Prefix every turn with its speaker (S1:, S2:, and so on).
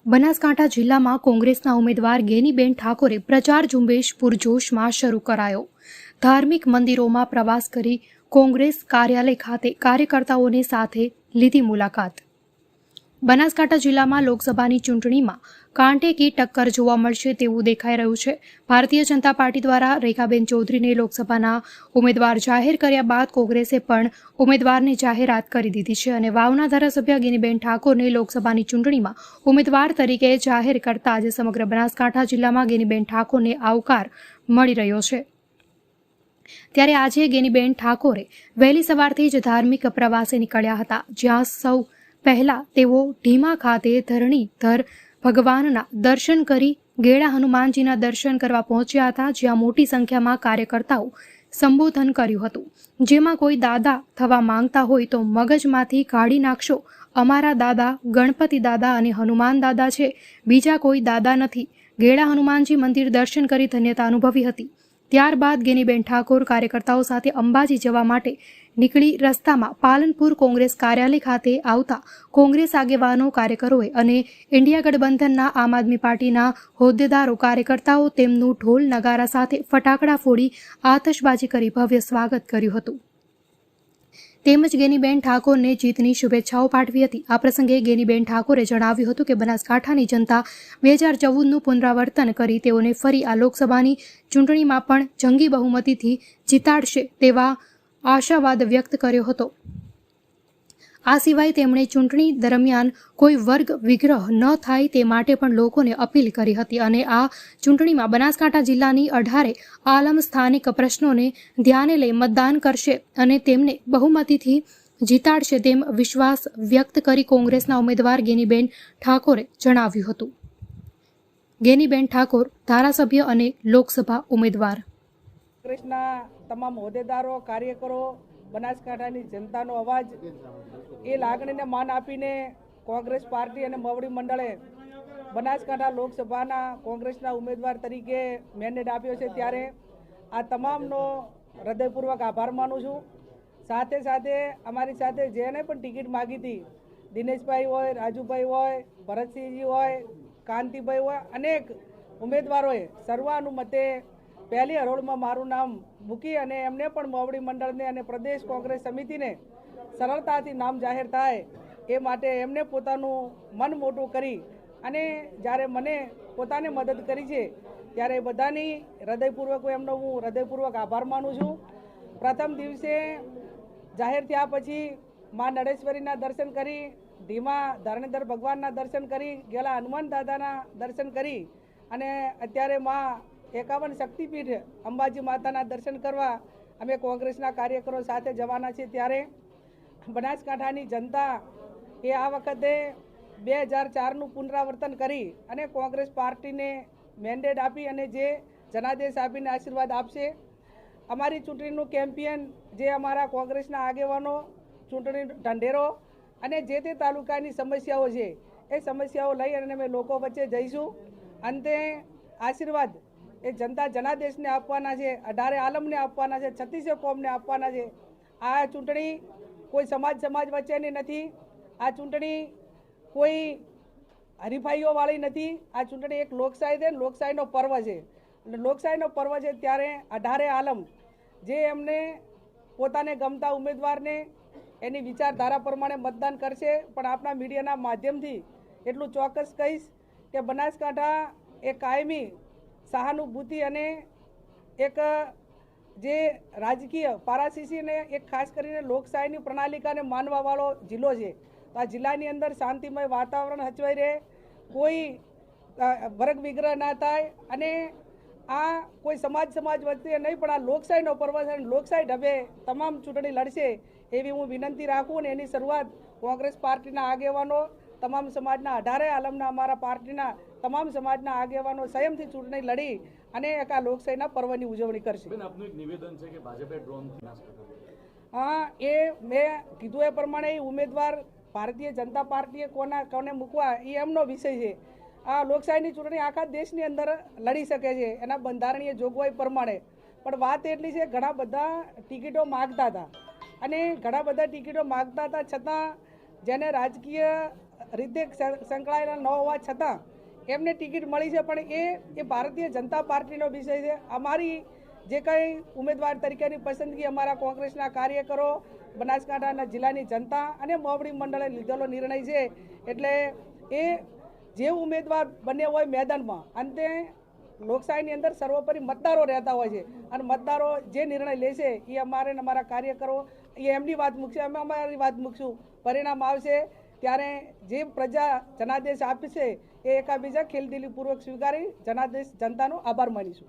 S1: બનાસકાંઠા જિલ્લામાં કોંગ્રેસના ઉમેદવાર ગેનીબેન ઠાકોરે પ્રચાર ઝુંબેશ પૂરજોશમાં શરૂ કરાયો। ધાર્મિક મંદિરોમાં પ્રવાસ કરી કોંગ્રેસ કાર્યાલય ખાતે કાર્યકર્તાઓને સાથે લીધી મુલાકાત। બનાસકાંઠા જિલ્લામાં લોકસભાની ચૂંટણીમાં કાંટે કી ટક્કર જોવા મળશે તેવું દેખાઈ રહ્યું છે। ભારતીય જનતા પાર્ટી દ્વારા રેખાબેન ચૌધરીને લોકસભાના ઉમેદવાર જાહેર કર્યા બાદ કોંગ્રેસે પણ ઉમેદવારની જાહેરાત કરી દીધી છે અને વાવના ધારાસભ્ય ગેનીબેન ઠાકોરને લોકસભાની ચૂંટણીમાં ઉમેદવાર તરીકે જાહેર કરતા આજે સમગ્ર બનાસકાંઠા જિલ્લામાં ગેનીબેન ઠાકોરને આવકાર મળી રહ્યો છે। ત્યારે આજે ગેનીબેન ઠાકોરે વહેલી સવારથી જ ધાર્મિક પ્રવાસે નીકળ્યા હતા, જ્યાં સૌ પહેલા તેઓ ઢીમા ખાતે ધરણીધર ભગવાનના દર્શન કરી ગેડા હનુમાનજીના દર્શન કરવા પહોંચ્યા હતા, જ્યાં મોટી સંખ્યામાં કાર્યકર્તાઓ સંબોધન કર્યું હતું। જેમાં કોઈ દાદા થવા માંગતા હોય તો મગજમાંથી કાઢી નાખશો, અમારા દાદા ગણપતિ દાદા અને હનુમાન દાદા છે, બીજા કોઈ દાદા નથી। ગેડા હનુમાનજી મંદિર દર્શન કરી ધન્યતા અનુભવી હતી। ત્યારબાદ ગેનીબેન ઠાકોર કાર્યકર્તાઓ સાથે અંબાજી જવા માટે નીકળી રસ્તામાં પાલનપુર કોંગ્રેસ કાર્યાલય ખાતે આવતા કોંગ્રેસ આગેવાનો, કાર્યકરોએ અને ઇન્ડિયા ગઠબંધનના આમ આદમી પાર્ટીના હોદ્દેદારો કાર્યકર્તાઓ તેમનું ઢોલ નગારા સાથે ફટાકડા ફોડી આતશબાજી કરી ભવ્ય સ્વાગત કર્યું હતું। તેમજ ગેનીબેન ઠાકોરને જીતની શુભેચ્છાઓ પાઠવી હતી। આ પ્રસંગે ગેનીબેન ઠાકોરે જણાવ્યું હતું કે બનાસકાંઠાની જનતા 2014નું પુનરાવર્તન કરી તેઓને ફરી આ લોકસભાની ચૂંટણીમાં પણ જંગી બહુમતીથી જીતાડશે તેવા આશાવાદ વ્યક્ત કર્યો હતો। આ સિવાય તેમણે ચૂંટણી દરમિયાન કોઈ વર્ગ વિગ્રહ ન થાય તે માટે પણ લોકોને અપીલ કરી હતી અને આ ચૂંટણીમાં બનાસકાંઠા જિલ્લાની 18 આલમ સ્થાનિક પ્રશ્નોને ધ્યાને લઈ મતદાન કરશે અને તેમને બહુમતીથી જીતાડશે તેમ વિશ્વાસ વ્યક્ત કરી કોંગ્રેસના ઉમેદવાર ગેનીબેન ઠાકોરે જણાવ્યું હતું। ગેનીબેન ઠાકોર ધારાસભ્ય અને લોકસભા ઉમેદવાર।
S2: કોંગ્રેસના તમામ હોદ્દેદારો, કાર્યકરો, બનાસકાંઠાની જનતાનો અવાજ એ લાગણીને માન આપીને કોંગ્રેસ પાર્ટી અને મવડી મંડળે બનાસકાંઠા લોકસભાના કોંગ્રેસના ઉમેદવાર તરીકે મેન્ડેટ આપ્યો છે, ત્યારે આ તમામનો હૃદયપૂર્વક આભાર માનું છું। સાથે સાથે અમારી સાથે જેને પણ ટિકિટ માગી હતી, દિનેશભાઈ હોય, રાજુભાઈ હોય, ભરતસિંહજી હોય, કાંતિભાઈ હોય, અનેક ઉમેદવારોએ સર્વાનુમતે પહેલી હરોળમાં મારું નામ મૂકી અને એમને પણ મવડી મંડળને અને પ્રદેશ કોંગ્રેસ સમિતિને સરળતાથી નામ જાહેર થાય એ માટે એમને પોતાનું મન મોટું કરી અને જ્યારે મને પોતાને મદદ કરી છે ત્યારે બધાની હૃદયપૂર્વક એમનો હું હૃદયપૂર્વક આભાર માનું છું। પ્રથમ દિવસે જાહેર થયા પછી મા નળેશ્વરીના દર્શન કરી, ધીમા ધરણીધર ભગવાનના દર્શન કરી, ગેલા હનુમાન દાદાના દર્શન કરી અને અત્યારે મા 51 શક્તિપીઠ અંબાજી માતાના દર્શન કરવા અમે કોંગ્રેસના કાર્યકરો સાથે જવાના છીએ। ત્યારે બનાસકાંઠાની જનતા એ આ વખતે 2004નું પુનરાવર્તન કરી અને કોંગ્રેસ પાર્ટીને મેન્ડેટ આપી અને જે જનાદેશ આપીને આશીર્વાદ આપશે। અમારી ચૂંટણીનું કેમ્પેન જે અમારા કોંગ્રેસના આગેવાનો ચૂંટણી ઢંઢેરો અને જે તે તાલુકાની સમસ્યાઓ છે એ સમસ્યાઓ લઈ અને અમે લોકો વચ્ચે જઈશું। અંતે આશીર્વાદ એ જનતા જનાદેશને આપવાના છે, 18 આલમને આપવાના છે, 36 કોમને આપવાના છે। આ ચૂંટણી કોઈ સમાજ વચ્ચેની નથી, આ ચૂંટણી કોઈ હરીફાઈઓવાળી નથી, આ ચૂંટણી એક લોકશાહી છે, લોકશાહીનો પર્વ છે અને લોકશાહીનો પર્વ છે ત્યારે 18 આલમ જે એમને પોતાને ગમતા ઉમેદવારને એની વિચારધારા પ્રમાણે મતદાન કરશે। પણ આપણા મીડિયાના માધ્યમથી એટલું ચોક્કસ કહીશ કે બનાસકાંઠા એ કાયમી સહાનુભૂતિ અને એક જે રાજકીય પારાશીસીને એક ખાસ કરીને લોકશાહીની પ્રણાલિકાને માનવાવાળો જિલ્લો છે। તો આ જિલ્લાની અંદર શાંતિમય વાતાવરણ હચવાઈ રહે, કોઈ વર્ગ વિગ્રહ ના થાય અને આ કોઈ સમાજ વચ્ચે નહીં પણ આ લોકશાહીનો પર્વ છે, લોકશાહી ઢબે તમામ ચૂંટણી લડશે એવી હું વિનંતી રાખું અને એની શરૂઆત કોંગ્રેસ પાર્ટીના આગેવાનો, તમામ સમાજના 18 આલમના અમારા પાર્ટીના તમામ સમાજના આગેવાનો સંયમથી ચૂંટણી લડી અને એક આ લોકશાહીના પર્વની ઉજવણી કરશે।
S3: આપનું એક નિવેદન છે કે ભાજપે ડ્રોન
S2: હા, એ મેં કીધું એ પ્રમાણે ઉમેદવાર ભારતીય જનતા પાર્ટીએ કોને મૂકવા એ એમનો વિષય છે। આ લોકશાહીની ચૂંટણી આખા દેશની અંદર લડી શકે છે એના બંધારણીય જોગવાઈ પ્રમાણે, પણ વાત એટલી છે ઘણા બધા ટિકિટો માગતા હતા અને ઘણા બધા ટિકિટો માગતા હતા છતાં જેને રાજકીય રીતે સંકળાયેલા ન હોવા છતાં એમને ટિકિટ મળી છે, પણ એ ભારતીય જનતા પાર્ટીનો વિષય છે. અમારી જે કંઈ ઉમેદવાર તરીકેની પસંદગી અમારા કોંગ્રેસના કાર્યકરો, બનાસકાંઠાના જિલ્લાની જનતા અને મોવડી મંડળે લીધેલો નિર્ણય છે. એટલે એ જે ઉમેદવાર બન્યો હોય મેદાનમાં, અંતે લોકશાહીની અંદર સર્વોપરી મતદારો રહેતા હોય છે અને મતદારો જે નિર્ણય લેશે એ અમારે અમારા કાર્યકરો એ એમની વાત મૂકશે, અમે અમારી વાત મૂકશું. પરિણામ આવશે ત્યારે જે પ્રજા જનાદેશ આપશે એ એકાબીજા ખેલદિલીપૂર્વક સ્વીકારી જનાદેશ જનતાનો આભાર માનીશું.